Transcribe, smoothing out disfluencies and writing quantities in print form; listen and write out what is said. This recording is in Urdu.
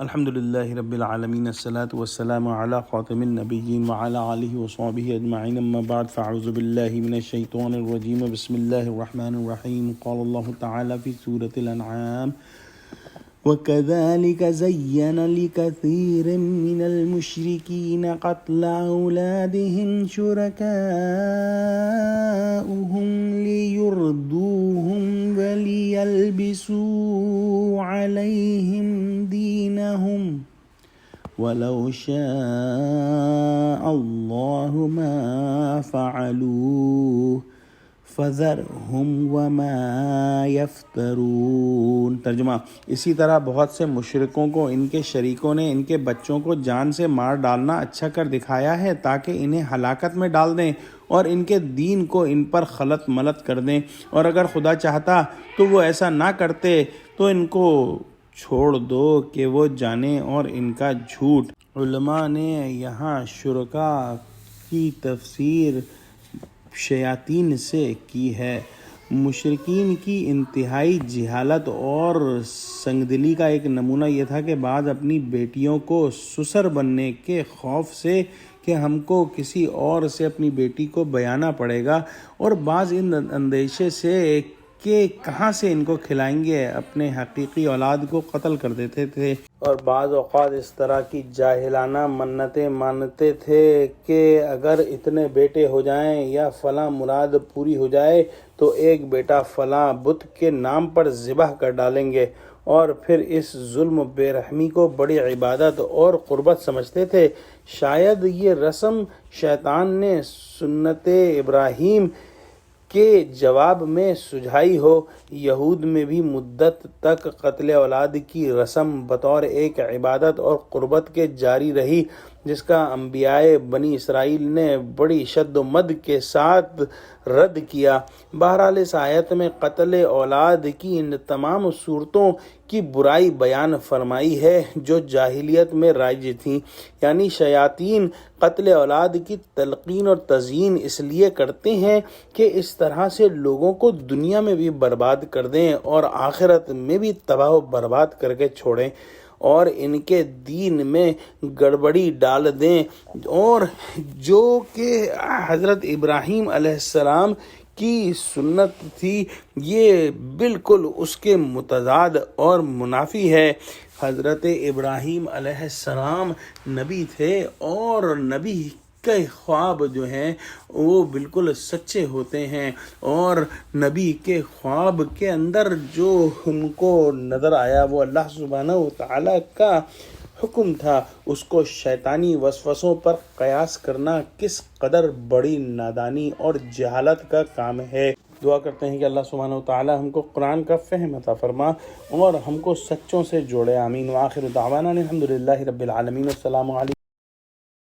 الحمد لله رب العالمين الصلاة والسلام على خاتم النبيين وعلى آله وصحبه أجمعين أما بعد فأعوذ بالله من الشيطان الرجيم بسم الله الرحمن الرحيم قال الله تعالى في سورة الأنعام وكذلك زين لكثير من المشركين قتل أولادهم شركاؤهم ليردوهم وليلبسوا عليهم دينهم ولو شاء الله ما فعلوه فذرهم وما يفترون۔ ترجمہ: اسی طرح بہت سے مشرکوں کو ان کے شریکوں نے ان کے بچوں کو جان سے مار ڈالنا اچھا کر دکھایا ہے تاکہ انہیں ہلاکت میں ڈال دیں اور ان کے دین کو ان پر خلط ملط کر دیں، اور اگر خدا چاہتا تو وہ ایسا نہ کرتے تو ان کو چھوڑ دو کہ وہ جانیں اور ان کا جھوٹ۔ علماء نے یہاں شرکاء کی تفسیر شیاطین سے کی ہے۔ مشرکین کی انتہائی جہالت اور سنگدلی کا ایک نمونہ یہ تھا کہ بعض اپنی بیٹیوں کو سسر بننے کے خوف سے کہ ہم کو کسی اور سے اپنی بیٹی کو بیانا پڑے گا، اور بعض ان اندیشے سے کہ کہاں سے ان کو کھلائیں گے اپنے حقیقی اولاد کو قتل کر دیتے تھے، اور بعض اوقات اس طرح کی جاہلانہ منتیں مانتے تھے کہ اگر اتنے بیٹے ہو جائیں یا فلاں مراد پوری ہو جائے تو ایک بیٹا فلاں بت کے نام پر ذبح کر ڈالیں گے، اور پھر اس ظلم و بے رحمی کو بڑی عبادت اور قربت سمجھتے تھے۔ شاید یہ رسم شیطان نے سنت ابراہیم کے جواب میں سجھائی ہو۔ یہود میں بھی مدت تک قتل اولاد کی رسم بطور ایک عبادت اور قربت کے جاری رہی، جس کا انبیاء بنی اسرائیل نے بڑی شد و مد کے ساتھ رد کیا۔ بہرحال اس آیت میں قتل اولاد کی ان تمام صورتوں کی برائی بیان فرمائی ہے جو جاہلیت میں رائج تھیں، یعنی شیاطین قتل اولاد کی تلقین اور تزیین اس لیے کرتے ہیں کہ اس طرح سے لوگوں کو دنیا میں بھی برباد کر دیں اور آخرت میں بھی تباہ و برباد کر کے چھوڑیں، اور ان کے دین میں گڑبڑی ڈال دیں، اور جو کہ حضرت ابراہیم علیہ السلام کی سنت تھی یہ بالکل اس کے متضاد اور منافی ہے۔ حضرت ابراہیم علیہ السلام نبی تھے، اور نبی کے خواب جو ہیں وہ بالکل سچے ہوتے ہیں، اور نبی کے خواب کے اندر جو ان کو نظر آیا وہ اللہ سبحانہ و تعالیٰ کا حکم تھا، اس کو شیطانی وسوسوں پر قیاس کرنا کس قدر بڑی نادانی اور جہالت کا کام ہے۔ دعا کرتے ہیں کہ اللہ سبحانہ و تعالیٰ ہم کو قرآن کا فہم عطا فرما اور ہم کو سچوں سے جوڑے، آمین۔ وآخر دعوانا الحمد للہ رب العالمین، السلام علیکم۔